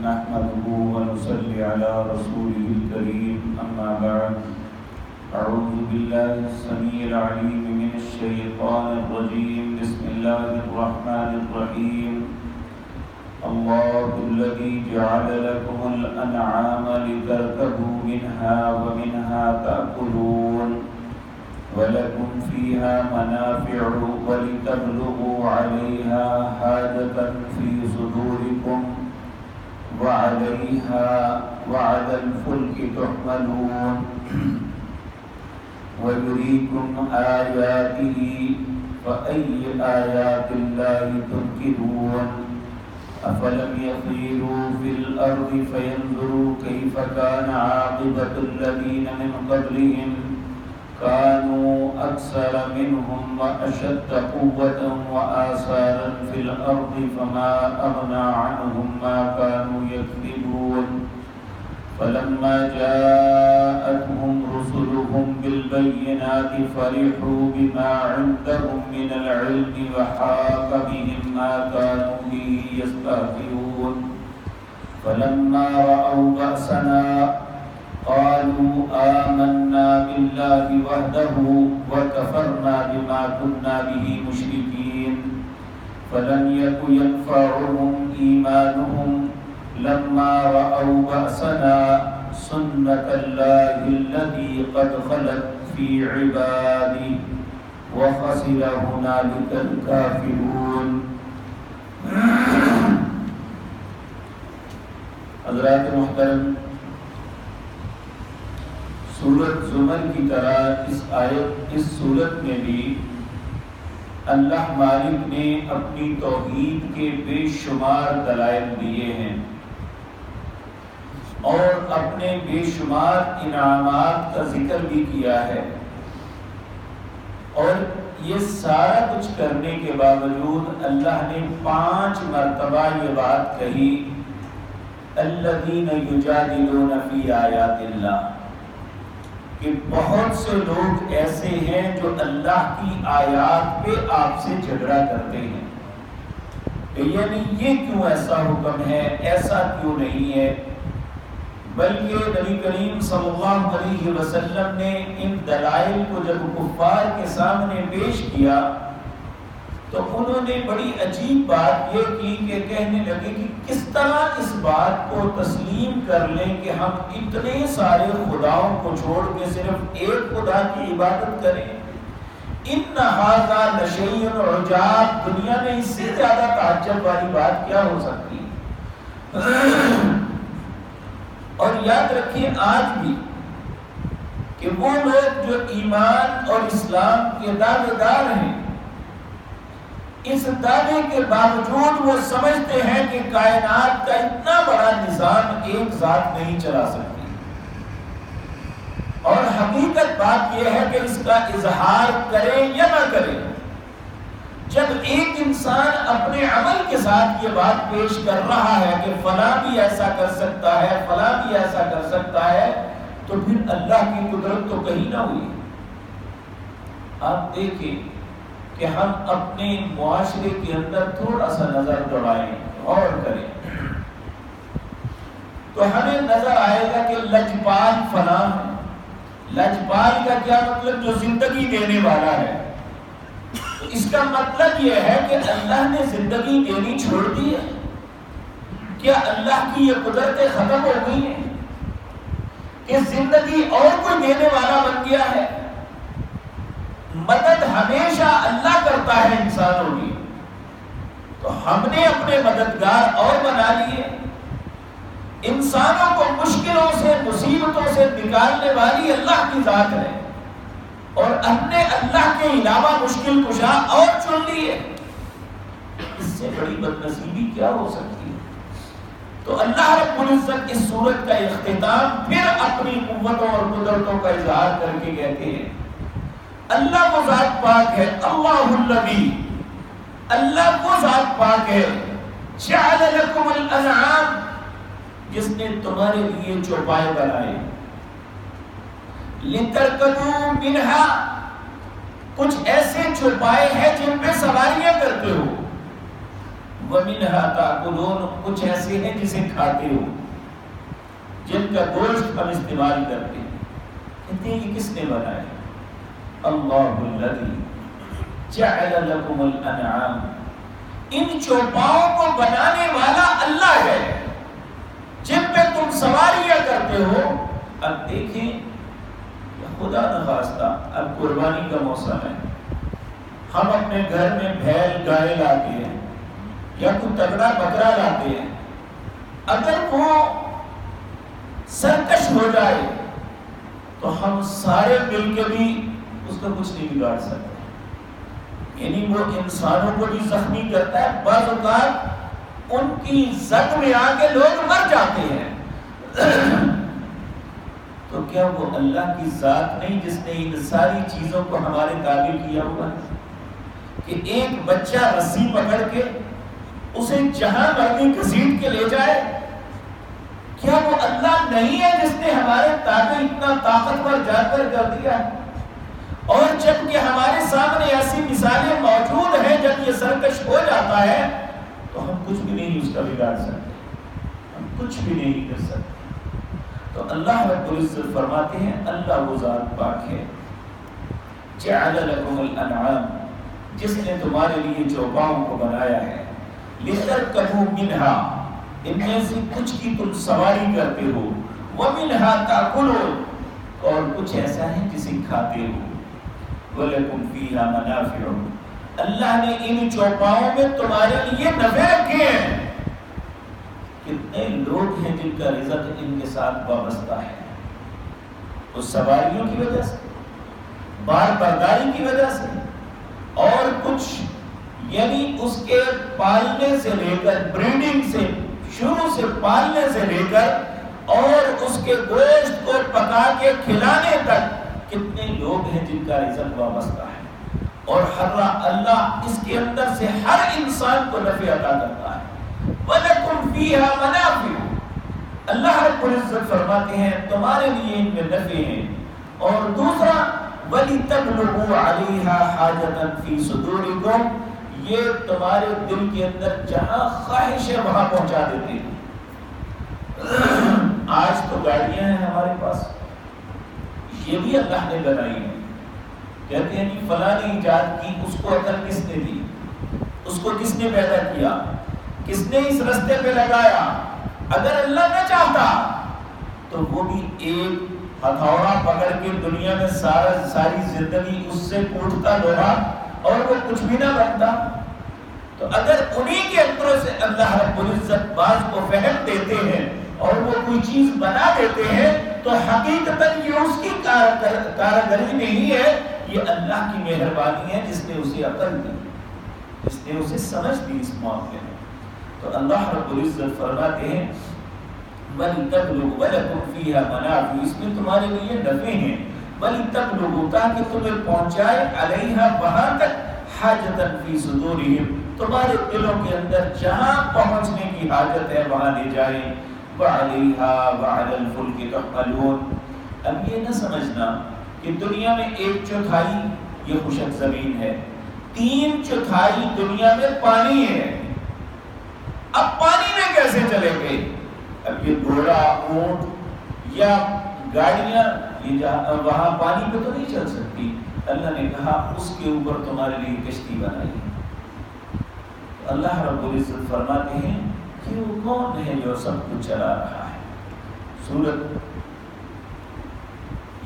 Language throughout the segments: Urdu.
نحمده ونصلي على رسوله الكريم أما بعد أعوذ بالله السميع العليم من الشيطان الرجيم بسم الله الرحمن الرحيم الله الذي جعل لكم الأنعام لتركبوا منها ومنها تأكلون ولكم فيها منافع ولتبلغوا عليها حاجة في صدوركم وعليها وعلى الفلك تحملون ويريكم آياته فأي آيات الله تنكرون أفلم يسيروا في الأرض فينظروا كيف كان عاقبة الذين من قبلهم كانوا أكثر منهم وأشد قوة وآثارا في الأرض فما أغنى عنهم ما كانوا يكذبون فلما جاءتهم رسلهم بالبينات فرحوا بما عندهم من العلم وحاق بهم ما كانوا به يستهزئون فلما رأوا بأسنا قالوا آمنا بالله وحده وكفرنا بما كنا به مشركين فلم يك ينفعهم إيمانهم لما رأوا بأسنا سنة الله التي قد خلت في عباده وخسر هنالك الكافرون. حضرات محترم، سورۃ زمر کی طرح اس سورت میں بھی اللہ مالک نے اپنی توحید کے بے شمار دلائل دیے ہیں اور اپنے بے شمار انعامات کا ذکر بھی کیا ہے، اور یہ سارا کچھ کرنے کے باوجود اللہ نے 5 مرتبہ یہ بات کہی الذین یجادلون فی آیات اللہ، کہ بہت سے لوگ ایسے ہیں جو اللہ کی آیات پہ آپ سے جھگڑا کرتے ہیں کہ یعنی یہ کیوں ایسا حکم ہے، ایسا کیوں نہیں ہے، بلکہ نبی کریم صلی اللہ علیہ وسلم نے ان دلائل کو جب کفار کے سامنے پیش کیا تو انہوں نے بڑی عجیب بات یہ کی کہ کہنے لگے کہ کس طرح اس بات کو تسلیم کر لیں کہ ہم اتنے سارے خداؤں کو چھوڑ کے صرف ایک خدا کی عبادت کریں، ان ھذا لشیء عجاب، دنیا میں اس سے زیادہ تعجب والی بات کیا ہو سکتی ہے؟ اور یاد رکھیے آج بھی کہ وہ لوگ جو ایمان اور اسلام کے دعوے دار ہیں، اس دعوے کے باوجود وہ سمجھتے ہیں کہ کائنات کا اتنا بڑا نظام ایک ذات نہیں چلا سکتی، اور حقیقت بات یہ ہے کہ اس کا اظہار کریں یا نہ کریں، جب ایک انسان اپنے عمل کے ساتھ یہ بات پیش کر رہا ہے کہ فلاں بھی ایسا کر سکتا ہے، فلاں بھی ایسا کر سکتا ہے، تو پھر اللہ کی قدرت تو کہیں نہ ہوئی۔ آپ دیکھیں کہ ہم اپنے معاشرے کے اندر تھوڑا سا نظر دوڑائیں اور کریں تو ہمیں نظر آئے گا کہ لجپال فلاں ہے۔ لجپال کا کیا مطلب؟ جو زندگی دینے والا ہے۔ تو اس کا مطلب یہ ہے کہ اللہ نے زندگی دینی چھوڑ دی ہے؟ کیا اللہ کی یہ قدرتیں ختم ہو گئی ہیں کہ زندگی اور کوئی دینے والا بن گیا ہے؟ مدد ہمیشہ اللہ کرتا ہے انسانوں کی، تو ہم نے اپنے مددگار اور بنا لیے۔ انسانوں کو مشکلوں سے، مصیبتوں سے نکالنے والی اللہ کی ذات ہے، اور ہم نے اللہ کے علاوہ مشکل کشا اور چن لیے۔ اس سے بڑی بدنصیبی کیا ہو سکتی ہے؟ تو اللہ رب العزت اس سورت کا اختتام پھر اپنی قوتوں اور قدرتوں کا اظہار کر کے کہتے ہیں اللہ وہ ذات پاک ہے، اللہ الذی، اللہ وہ ذات پاک ہے جعل لکم الانعام، جس نے تمہارے لیے چوپائے بنائے، لترکبوا منہا، کچھ ایسے چوپائے ہیں جن پہ سواریاں کرتے ہو، وَمِنْهَا تَأْكُلُونَ، کچھ ایسے ہیں جسے کھاتے ہو، جن کا گوشت ہم استعمال کرتے ہیں. کہتے ہیں یہ کس نے بنایا؟ اللہ الذی جعل لکم الانعام، ان چوپاؤں کو بنانے والا اللہ ہے جن پہ تم سواریاں کرتے ہو. اب دیکھیں خدا نخواستہ اب قربانی کا موسم ہے، ہم اپنے گھر میں بھیڑ گائے لاتے ہیں یا کوئی تگڑا بکرا لاتے ہیں، اگر وہ سرکش ہو جائے تو ہم سارے مل کے بھی اس کا کچھ نہیں بگاڑ سکتے. یعنی وہ انسانوں کو بھی زخمی کرتا ہے، بعض اوقات ان کی زد میں آ کے لوگ مر جاتے ہیں. تو کیا وہ اللہ کی ذات نہیں جس نے ان ساری چیزوں کو ہمارے قابل کیا ہوا ہے کہ ایک بچہ رسی پکڑ کے اسے جہاں مرضی گھسیٹ کے لے جائے؟ کیا وہ اللہ نہیں ہے جس نے ہمارے تابع اتنا طاقتور جانور کر دیا؟ اور جب کہ ہمارے سامنے ایسی مثالیں موجود ہیں، جب یہ سرکش ہو جاتا ہے تو ہم کچھ بھی نہیں اس کا بگاڑ سکتے، ہم کچھ بھی نہیں کر سکتے. تو اللہ رب العزت فرماتے ہیں اللہ وہ ذات پاک ہے جعل لکم الانعام، جس نے تمہارے لیے چوپاؤں کو بنایا ہے، لترکبوا منہا، ان میں سے کچھ کی تم سواری کرتے ہو، ومنہا تاکلون، اور کچھ ایسا ہے جسے کھاتے ہو، وَلَكُمْ فِيهَا مَنَافِعُ، اللہ نے ان چوپاؤں میں تمہارے لیے نفع رکھے ہیں. کتنے لوگ ہیں جن کا رزق ان کے ساتھ وابستہ ہے، اس سواریوں کی وجہ سے، بار برداری کی وجہ سے، اور کچھ یعنی اس کے پالنے سے لے کر، بریڈنگ سے شروع سے، پالنے سے لے کر اور اس کے گوشت کو پکا کے کھلانے تک کتنے لوگ ہیں جن کا رزق وابستہ ہے. اور اللہ اس کے اندر سے ہر انسان کو نفع عطا کرتا ہے. وَلَكُمْ فِيهَا مَنَافِعُ، اللہ رب العزت فرماتے ہیں تمہارے لیے ان میں نفع ہیں. اور دوسرا وَلِتَبْلُغُوا عَلَيْهَا حَاجَةً فِي صُدُورِكُمْ، یہ تمہارے دل کے اندر جہاں خواہش ہے وہاں پہنچا دیتے ہیں. آج تو گاڑیاں ہیں ہمارے پاس، یہ بھی اللہ نے بنائی ہے. کہتے ہیں کہ فلاں نے ایجاد کی، اس کو عقل کس نے دی، اس کو کس نے پیدا کیا، کس نے اس رستے پہ لگایا؟ اگر اللہ نہ چاہتا تو وہ بھی ایک ہتھوڑا پکڑ کے دنیا میں ساری زندگی اس سے کوٹتا لوہا اور وہ کچھ بھی نہ بنتا. تو اگر انہی کے اندروں سے اللہ رب العزت بعض کو فہم دیتے ہیں اور وہ کوئی چیز بنا دیتے ہیں تو حقیقتاً یہ اس کی کارگری نہیں ہے، یہ اللہ کی مہربانی ہے جس نے اسے عقل دی، جس نے اسے سمجھ دی اس معاملے میں. تو اللہ رب العزت فرماتے ہیں وَلِتَبْلُغُوا وَلَكُمْ فِيهَا مَنَافِعُ، اس میں تمہارے لیے نفع ہیں. وَلِتَبْلُغُوا، تاکہ تمہیں پہنچائے عَلَيْهَا وہاں تک، حَاجَةً فِي صُدُورِهِمْ، تمہارے دلوں کے اندر جہاں پہنچنے کی حاجت ہے وہاں لے جائیں. وَعَلَيْهَا وَعَلَى الْفُلْكِ تُحْمَلُونَ، اب یہ نہ سمجھنا کہ دنیا میں 1/4 یہ خشک زمین ہے، 3/4 دنیا میں پانی ہے. اب پانی میں کیسے چلیں گے؟ اب یہ گھوڑا، اونٹ یا گاڑیاں یہ وہاں پانی پہ تو نہیں چل سکتی. اللہ نے کہا اس کے اوپر تمہارے لیے کشتی بنائی. اللہ رب العزت فرماتے ہیں کہ وہ کون ہے جو سب کچھ چلا رہا ہے. سورۃ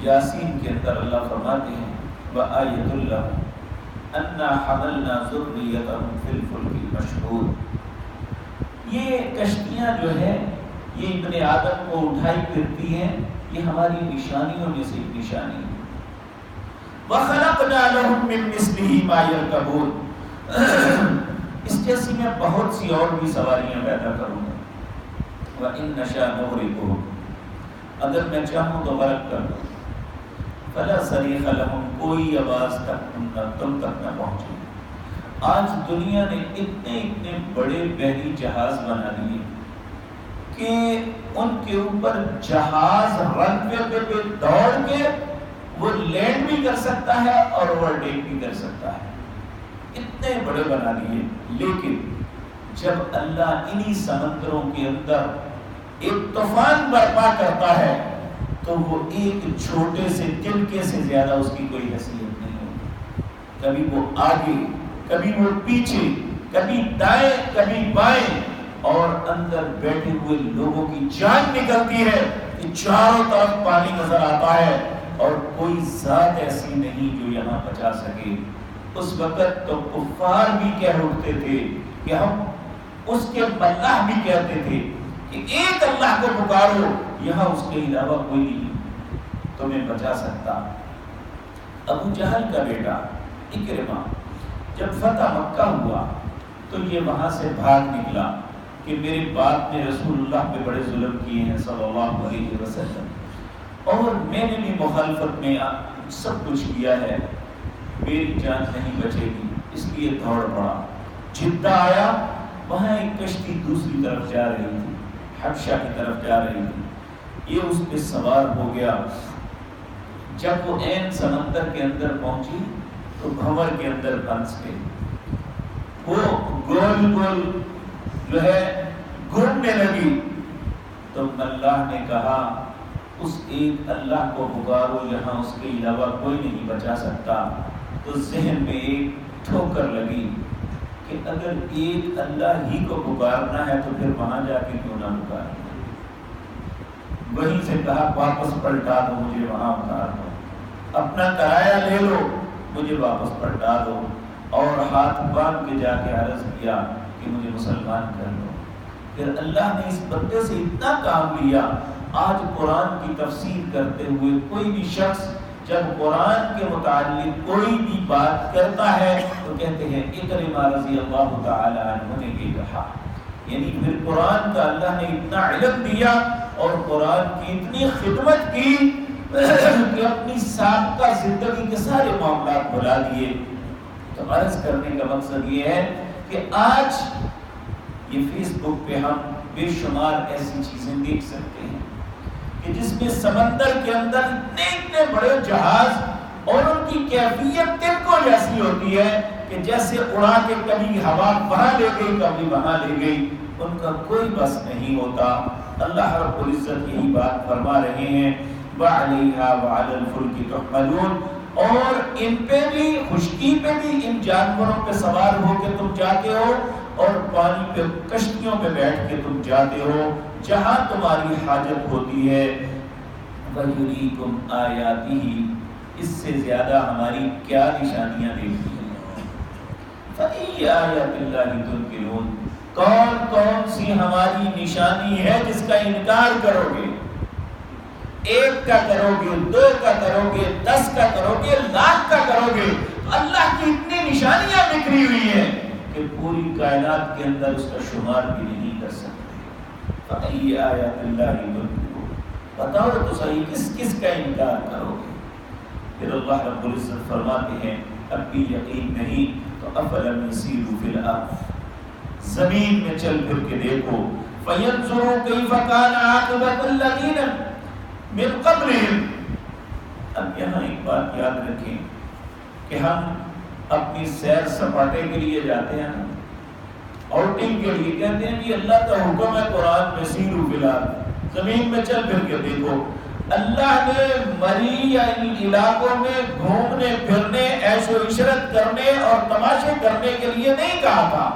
یاسین کے اندر اللہ فرماتے ہیں وَآیَةٌ لَهُمْ أَنَّا حَمَلْنَا ذُرِّيَّتَهُمْ فِي الْفُلْكِ الْمَشْحُونِ. یہ کشتیاں جو ہیں یہ ابن آدم کو اٹھائی پھرتی ہیں، یہ ہماری نشانیوں میں سے ایک نشانی ہے. وَخَلَقْنَا لَهُم مِّن مِّثْلِهِ مَا يَرْكَبُونَ، اس جیسی میں بہت سی اور بھی سواریاں پیدا کروں گا. وَإِن نَّشَأْ نُغْرِقْهُمْ، اگر میں چاہوں تو غرق کر دوں. فَلَا صَرِيخَ لَهُمْ، کوئی آواز تک تم تک نہ پہنچے. آج دنیا نے اتنے بڑے بحری جہاز بنا دیے کہ ان کے اوپر جہاز رن وے پہ دوڑ کے وہ لینڈ بھی کر سکتا ہے اور اوورٹیک بھی کر سکتا ہے. اتنے بڑے بنا دیے، لیکن جب اللہ انہی سمندروں کے اندر ایک طوفان برپا کرتا ہے تو وہ ایک چھوٹے سے تنکے سے زیادہ اس کی کوئی حیثیت نہیں ہوتی. کبھی وہ آگے، کبھی وہ پیچھے، کبھی دائیں کبھی بائیں، اور اندر بیٹھے ہوئے لوگوں کی جان نکلتی ہے کہ چاروں طرف پانی نظر آتا ہے اور کوئی ذات ایسی نہیں جو یہاں بچا سکے. اس وقت تو کفار بھی کہہ اٹھتے تھے کہ ہم اس کے ملاح بھی کہتے تھے کہ ایک اللہ کو پکارو، یہاں اس کے علاوہ کوئی نہیں تمہیں بچا سکتا. ابو جہل کا بیٹا اکرمہ جب فتح مکہ ہوا تو یہ وہاں سے بھاگ نکلا کہ میرے باپ نے رسول اللہ پہ بڑے ظلم کیے ہیں صلی اللہ علیہ وسلم، اور میں نے بھی مخالفت میں سب کچھ کیا ہے، میری جان نہیں بچے گی، اس لیے دوڑ پڑا. جدہ آیا، وہاں ایک کشتی دوسری طرف جا رہی تھی، حبشہ کی طرف جا رہی تھی. یہ اس پہ سوار ہو گیا. جب وہ عین سمندر کے اندر پہنچی تو بھنور کے اندر پھنس گئی. وہ گول گول جو ہے گھومنے لگی. تو اللہ نے کہا اس ایک اللہ کو پکارو، یہاں اس کے علاوہ کوئی نہیں بچا سکتا. تو ذہن میں ایک ٹھوکر لگی کہ اگر ایک اللہ ہی کو پکارنا ہے تو پھر وہاں جا کے کیوں نہ پکارنا. وہیں سے کہا واپس پلٹا دو، مجھے وہاں اتار دو، اپنا کرایہ لے لو، مجھے واپس پلٹا دو. اور ہاتھ باندھ کے جا کے عرض کیا کہ مجھے مسلمان کر دو. پھر اللہ نے اس بندے سے اتنا کام لیا. آج قرآن کی تفسیر کرتے ہوئے کوئی بھی شخص جب قرآن کے متعلق کوئی بھی بات کرتا ہے تو کہتے ہیں اکرمہ رضی اللہ تعالی عنہ نے یہ کہا. یعنی پھر قرآن کا اللہ نے اتنا علم دیا اور قرآن کی اتنی خدمت کی کہ اپنی سابقہ زندگی کے سارے معاملات بھلا دیے. تو عرض کرنے کا مقصد یہ ہے کہ آج یہ فیس بک پہ ہم بے شمار ایسی چیزیں دیکھ سکتے ہیں کہ جس میں سمندر کے اندر اتنے بڑے جہاز اور ان کی کیفیت تنکوں جیسی ہوتی ہے کہ جیسے اڑا کے کبھی ہوا وہاں لے گئی کبھی وہاں لے گئی، ان کا کوئی بس نہیں ہوتا. اللہ رب العزت یہی بات فرما رہے ہیں وَعَلَيْهَا وَعَلَى الْفُلْكِ تُحْمَلُونَ، اور ان پہ بھی، خشکی پہ بھی ان جانوروں پہ سوار ہو کے تم جاتے ہو، اور پانی پہ کشتیوں پہ بیٹھ کے تم جاتے ہو جہاں تمہاری حاجت ہوتی ہے. وَيُرِيكُمْ آيَاتِهِ، اس سے زیادہ ہماری کیا نشانیاں دیکھی ہیں. فَأَيِّ آيَاتِ اللَّهِ تُنْكِرُونَ، کون کون سی ہماری نشانی ہے جس کا انکار کرو گے؟ ایک کا کرو گے، دو کا کرو گے، 10 کا کرو گے، لاکھ کا کرو گے. اللہ کی اتنی نشانیاں بکھری ہوئی ہیں کہ پوری کائنات کے اندر اس کا شمار بھی نہیں کر سکتے. فَأَيِّ آيَاتِ اللَّهِ تُنْكِرُونَ، بتاؤ تو صحیح کس کس کا انکار کرو گے؟ پھر اللہ رب العزت فرماتے ہیں اب بھی یقین نہیں تو أَفَلَمْ يَسِيرُوا فِي الْأَرْضِ، زمین میں چل پھر کے دیکھو. فَيَنْظُرُوا كَيْفَ كَانَ عَاقِبَةُ الَّذِينَ مِنْ قَبْلِهِمْ. اب یہاں ایک بات یاد رکھیں کہ ہم اپنی سیر سپاٹے کے لیے جاتے ہیں، آؤٹنگ کے لیے، کہتے ہیں کہ اللہ کا حکم ہے قرآن میں سیروا فی الارض، زمین میں چل پھر کے دیکھو. اللہ نے مری یا ان علاقوں میں گھومنے پھرنے، عیش و عشرت کرنے اور تماشے کرنے کے لیے نہیں کہا تھا،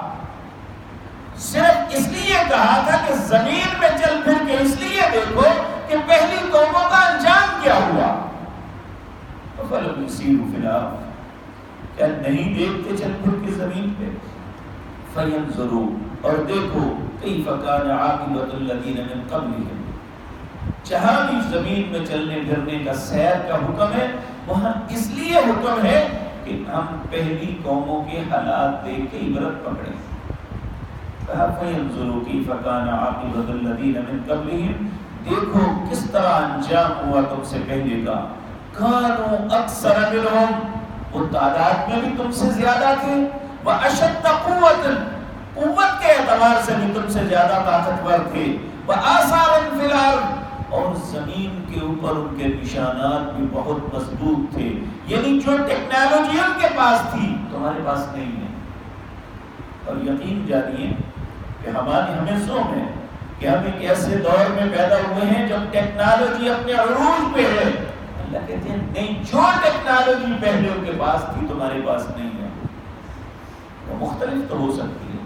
صرف اس لیے کہا تھا کہ زمین میں چل پھر کے اس لیے دیکھو کہ پہلی قوموں کا انجام کیا ہوا. فَلَمْ يَسِيرُوا فِي الْأَرْضِ، کیا نہیں دیکھتے چل پھر کے زمین پہ؟ فَيَنْظُرُوا، اور دیکھو كَيْفَ كَانَ عَاقِبَةُ الَّذِينَ مِنْ قَبْلِهِمْ. جہاں بھی زمین میں چلنے پھرنے کا سیر کا حکم ہے وہاں اس لیے حکم ہے کہ ہم پہلی قوموں کے حالات دیکھ کے عبرت پکڑیں. کہا فَيَنْظُرُوا كَيْفَ كَانَ عَاقِبَةُ الَّذِينَ مِنْ قَبْلِهِمْ، دیکھو کس طرح انجام ہوا تم سے پہلے کا. كَانُوا أَكْثَرَ مِنْهُمْ، وہ تعداد میں بھی تم سے زیادہ تھے، وَأَشَدَّ قُوَّةً، قوت کے اعتبار سے بھی تم سے زیادہ طاقتور تھے، وَآثَارًا فِي الْأَرْضِ، اور زمین کے اوپر ان کے نشانات بھی بہت مضبوط تھے. یعنی جو ٹیکنالوجی ان کے پاس تھی تمہارے پاس نہیں ہے. اور یقین جانیے کہ ہمیں زوم ہے کہ ہم ایک ایسے دور میں پیدا ہوئے ہیں جب ٹیکنالوجی اپنے عروج پہ ہے. اللہ کہتے ہیں نہیں، جو ٹیکنالوجی پہلے ان کے پاس تھی تمہارے پاس نہیں ہے. وہ مختلف تو ہو سکتی ہے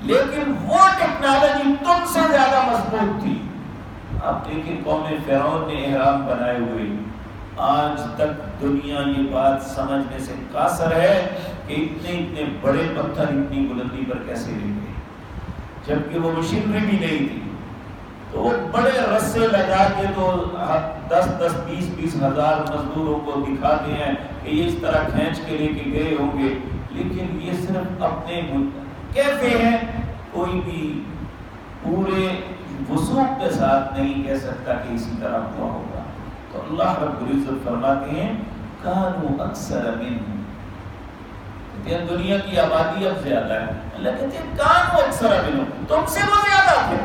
لیکن وہ ٹیکنالوجی تم سے زیادہ مضبوط تھی. آپ دیکھیں قوم فرعون نے احرام بنائے ہوئے، آج تک دنیا یہ بات سمجھنے سے قاصر ہے کہ اتنے بڑے پتھر اتنی بلندی پر کیسے رہ گئے، جبکہ وہ مشینری بھی نہیں تھی. تو وہ بڑے رسے لگا کے تو 10-20 ہزار مزدوروں کو دکھاتے ہیں کہ یہ اس طرح کھینچ کے لے کے گئے ہوں گے، لیکن یہ صرف اپنے کیسے ہیں، کوئی بھی پورے وثوق کے ساتھ نہیں کہہ سکتا کہ اسی طرح ہوا ہوگا. تو اللہ رب العزت فرماتے ہیں کانوا اکثر منہم، کہتے ہیں دنیا کی آبادی اب زیادہ ہے. اللہ کہتے ہیں کانوا اکثر منہم، تم سے وہ زیادہ تھے.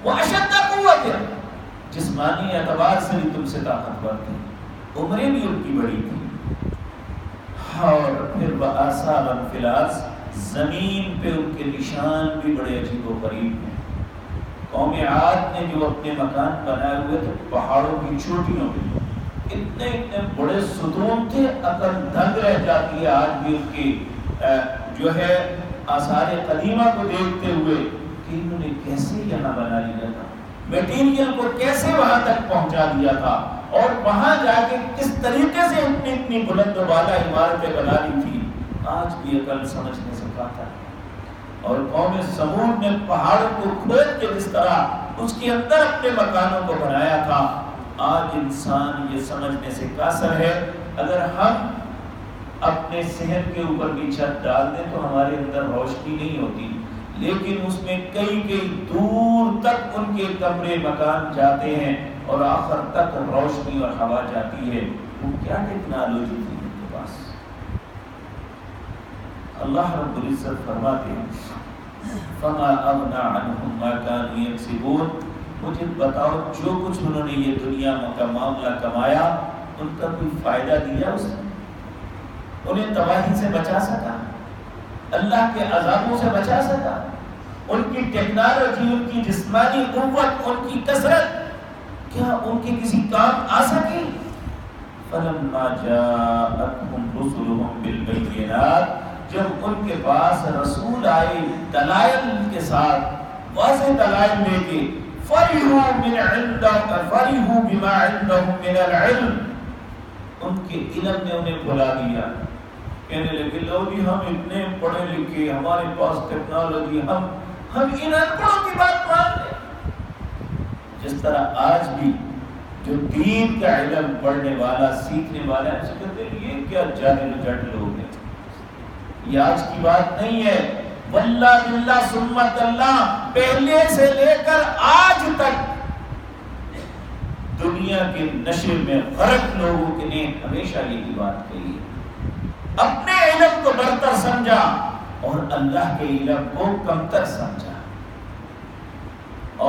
وہ اشد قوت ہے، جسمانی اعتبار سے بھی تم سے طاقتور تھے، عمریں بھی ان کی بڑی تھی. اور پھر وآثارا فی الارض، زمین پہ ان کے نشان بھی بڑے عجیب و غریب ہیں. قوم عاد نے جو اپنے مکان بنائے ہوئے تھے پہاڑوں کی چوٹیوں پہ، اتنے بڑے ستون تھے، عقل دنگ رہ جاتی ہے آج بھی ان کی جو ہے آثار قدیمہ کو دیکھتے ہوئے کہ انہوں نے کیسے یہاں بنا لیا تھا، میٹیریل کو کیسے وہاں تک پہنچا دیا تھا، اور وہاں جا کے کس طریقے سے اتنی بلند و بالا عمارتیں بنا لی تھی. آج بھی عقل سمجھنے سے پاتا ہے. اور قوم سمود نے پہاڑوں کو کھود کے جس طرح اس کے اندر اپنے مکانوں کو بنایا تھا، آج انسان یہ سمجھنے سے قاصر ہے. اگر ہم اپنے صحت کے اوپر بھی چھت ڈال دیں تو ہمارے اندر روشنی نہیں ہوتی، لیکن اس میں کئی دور تک ان کے کمرے مکان جاتے ہیں اور آخر تک روشنی اور ہوا جاتی ہے. وہ کیا ٹیکنالوجی تھی ان کے پاس. اللہ رب العزت فرماتے ہیں فما اغنى عنهم ما كانوا يكسبون، مجھے بتاؤ جو کچھ انہوں نے یہ دنیا کا معاملہ کمایا ان کا کوئی فائدہ دیا اس نے؟ انہیں تباہی سے بچا سکا؟ اللہ کے عذابوں سے بچا سکا؟ ان کی ٹیکنالوجی، ان کی جسمانی قوت، ان کی کثرت کیا ان کے کسی کام آ سکی؟ فلما جاءتهم رسلهم بالبينات، جب ان کے پاس رسول آئے دلائل کے ساتھ، واضح دلائل لے کے، فرحوا بما عندهم من العلم، ان کے علم نے انہیں بھلا دیا. کہنے لگے لو جی ہم اتنے پڑھے لکھے، ہمارے پاس ٹیکنالوجی، ہم ان انپڑھوں کی بات مان لیں. جس طرح آج بھی جو دین کا علم پڑھنے والا، سیکھنے والا ہے، کہتے ہیں یہ کیا جاہل جٹ لوگ ہیں. یہ آج کی بات نہیں ہے. واللہ باللہ سمت اللہ، پہلے سے لے کر آج تک دنیا کے نشے میں غرق لوگوں کے نے ہمیشہ یہی بات کہی ہے. اپنے علم کو برتر سمجھا اور اللہ کے علم کو کمتر سمجھا،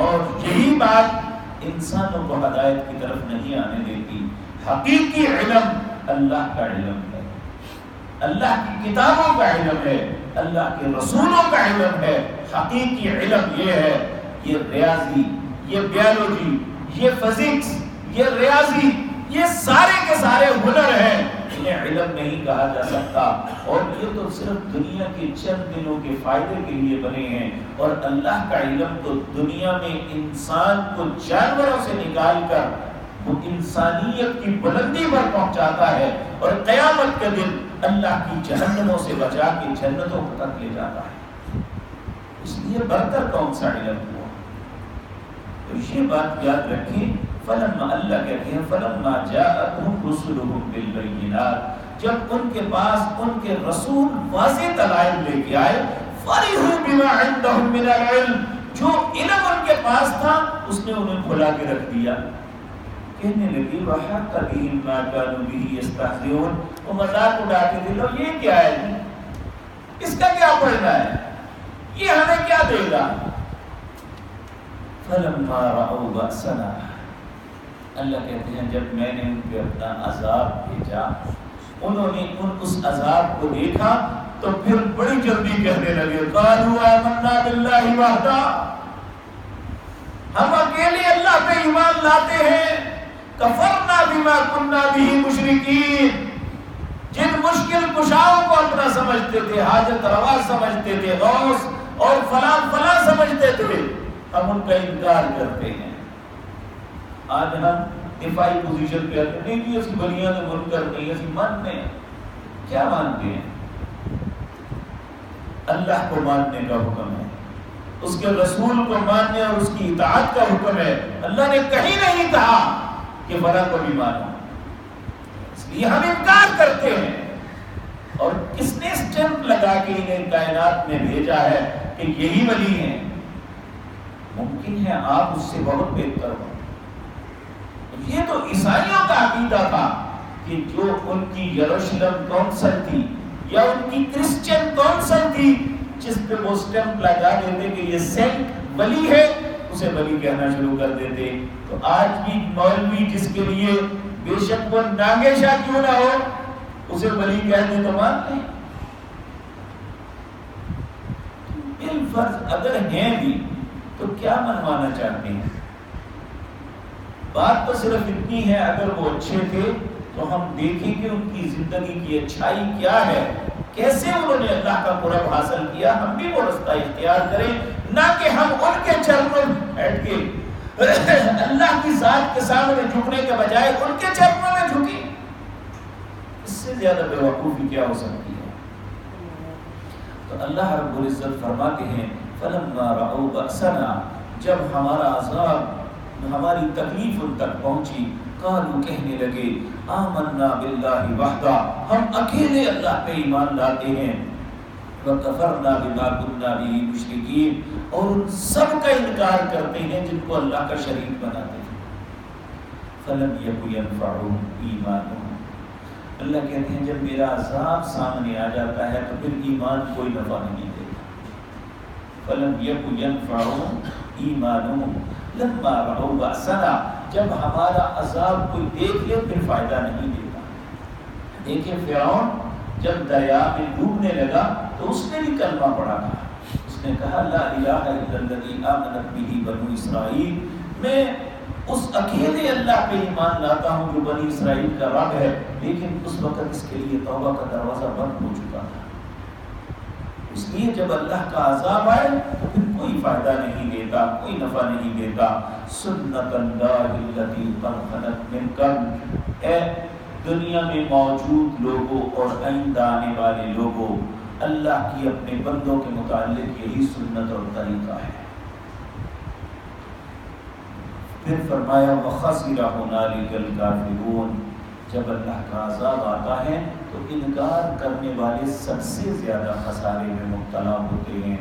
اور یہی بات انسانوں کو ہدایت کی طرف نہیں آنے دیتی. حقیقی علم اللہ کا علم ہے، اللہ کی کتابوں کا علم ہے، اللہ کے رسولوں کا علم ہے. حقیقی علم یہ ہے، یہ ریاضی، یہ بیولوجی، یہ فزکس، یہ ریاضی، یہ سارے کے سارے ہنر ہیں، انہیں علم نہیں کہا جا سکتا. اور یہ تو صرف دنیا کے چند دنوں کے فائدے کے لیے بنے ہیں، اور اللہ کا علم تو دنیا میں انسان کو جانوروں سے نکال کر وہ انسانیت کی بلندی پر پہنچاتا ہے، اور قیامت کے دن اللہ کی جہنموں سے بچا کے جنتوں تک لے جاتا ہے. اس لیے برتر کون سا علم ہوا؟ تو یہ بات یاد رکھیں. فلما، اللہ کہتے ہیں فلما جاءتهم رسلهم بالبينات، جب ان کے پاس ان کے رسول واضح دلائل لے کے آئے، فرحوا بما عندهم من العلم، جو علم ان کے پاس تھا اس نے انہیں بھلا کے رکھ دیا. کہنے لگی وحاق بهم ما كانوا به يستهزئون، وہ مذاق اڑاتے تھے، لو یہ کیا ہے، اس کا کیا پڑھنا ہے، یہ ہمیں کیا دے گا. فلما رأوا بأسنا، اللہ کہتے ہیں جب میں نے ان پہ اپنا عذاب بھیجا، انہوں نے اس عذاب کو دیکھا، تو پھر بڑی جلدی کہنے لگے قالوا آمنا باللہ وحدہ، ہم اکیلے اللہ پہ ایمان لاتے ہیں، کفرنا بما کننا بہ مشرکین، جن مشکل کشاؤں کو اپنا سمجھتے تھے، حاجت روا سمجھتے تھے، غوث اور فلاں فلاں سمجھتے تھے، ہم ان کا انکار کرتے ہیں۔ آج ہم دفاعی پوزیشن پہ آتے ہیں، نہیں جی اسی بنیاد منکر نہیں، اسی مانتے ہیں۔ کیا مانتے ہیں؟ اللہ کو ماننے کا حکم ہے، اس کے رسول کو ماننے اور اس کی اطاعت کا حکم ہے۔ اللہ نے کہیں نہیں کہا کہ فلاں کو بھی مانو، اس لیے ہم انکار کرتے ہیں۔ اور کس نے اسٹیمپ لگا کے انہیں کائنات میں بھیجا ہے کہ یہی ولی ہیں؟ ممکن ہے آپ اس سے بہت بہتر ہو۔ یہ تو عیسائیوں کا عقیدہ تھا کہ جو ان کی یروشلم کونسل تھی یا ان کی کرسچن کونسل تھی، جس پہ وہ اسٹیمپ لگا دیتے کہ یہ سینٹ ولی ہے، اسے ولی کہنا شروع کر دیتے۔ تو آج بھی مولوی جس کے لیے بے شک وہ ناگے شاہ کیوں نہ ہو، اسے ولی کہتے تو مانتے ہیں۔ بالفرض اگر ہیں بھی تو کیا منوانا چاہتے ہیں؟ بات تو صرف اتنی ہے، اگر وہ اچھے تھے تو ہم دیکھیں کہ ان کی زندگی کی اچھائی کیا ہے، کیسے انہوں نے اللہ کا قرب حاصل کیا، ہم بھی وہ رستہ اختیار کریں، نہ کہ ہم ان کے چرنوں میں بیٹھ کے اللہ کی ذات کے سامنے جھکنے کے بجائے ان کے چرنوں میں جھکیں۔ اس سے زیادہ بے وقوفی کیا ہو سکتی ہے؟ تو اللہ رب العزت فرماتے ہیں فَلَمَّا رَأَوْا بَأْسَنَا، جب ہمارا عذاب، ہماری تکلیف ان تک پہنچی، قالوا کہنے لگے آمنا باللہ وحدہ، ہم اکیلے اللہ پہ ایمان لاتے ہیں، وکفرنا بما کننا بہ مشرکین، اور ان سب کا انکار کرتے ہیں جن کو اللہ کا شریک بناتے ہیں۔ فلم یک ینفعہم ایمانہم، اللہ کہتے ہیں جب میرا عذاب سامنے آ جاتا ہے تو پھر ایمان کوئی نفع نہیں دیتا۔ فلم یک ینفعہم ایمانہم لما رأوا بأسنا، جب ہمارا عذاب کوئی دیکھ لے پھر فائدہ نہیں دیتا۔ دیکھیں فرعون جب دریا میں ڈوبنے لگا تو اس نے بھی کلمہ پڑھا تھا، اس نے کہا لا الہ الا الذی آمنت بہ بنو اسرائیل، میں اس اکیلے اللہ پہ ایمان لاتا ہوں جو بنی اسرائیل کا رب ہے، لیکن اس وقت اس کے لیے توبہ کا دروازہ بند ہو چکا تھا۔ اس لیے جب اللہ کا عذاب آئے تو پھر کوئی فائدہ نہیں دیتا، کوئی نفع نہیں دیتا۔ سنت اللہ التی قد خلت من قبل، اے دنیا میں موجود لوگوں اور آئندہ آنے والے لوگوں، اللہ کی اپنے بندوں کے متعلق یہی سنت اور طریقہ ہے۔ پھر فرمایا وَخَسِرَ هُنَالِكَ الْكَافِرُونَ، جب اللہ کا عذاب آتا ہے تو انکار کرنے والے سب سے زیادہ خسارے میں مبتلا ہوتے ہیں۔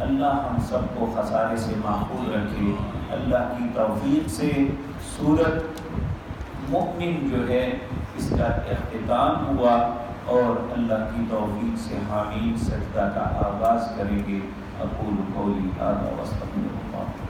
اللہ ہم سب کو خسارے سے محفوظ رکھے۔ اللہ کی توفیق سے سورت مؤمن جو ہے اس کا اختتام ہوا، اور اللہ کی توفیق سے حامیم سجدہ کا آغاز کریں گے۔ اقول قولی ھذا واستغفر اللہ۔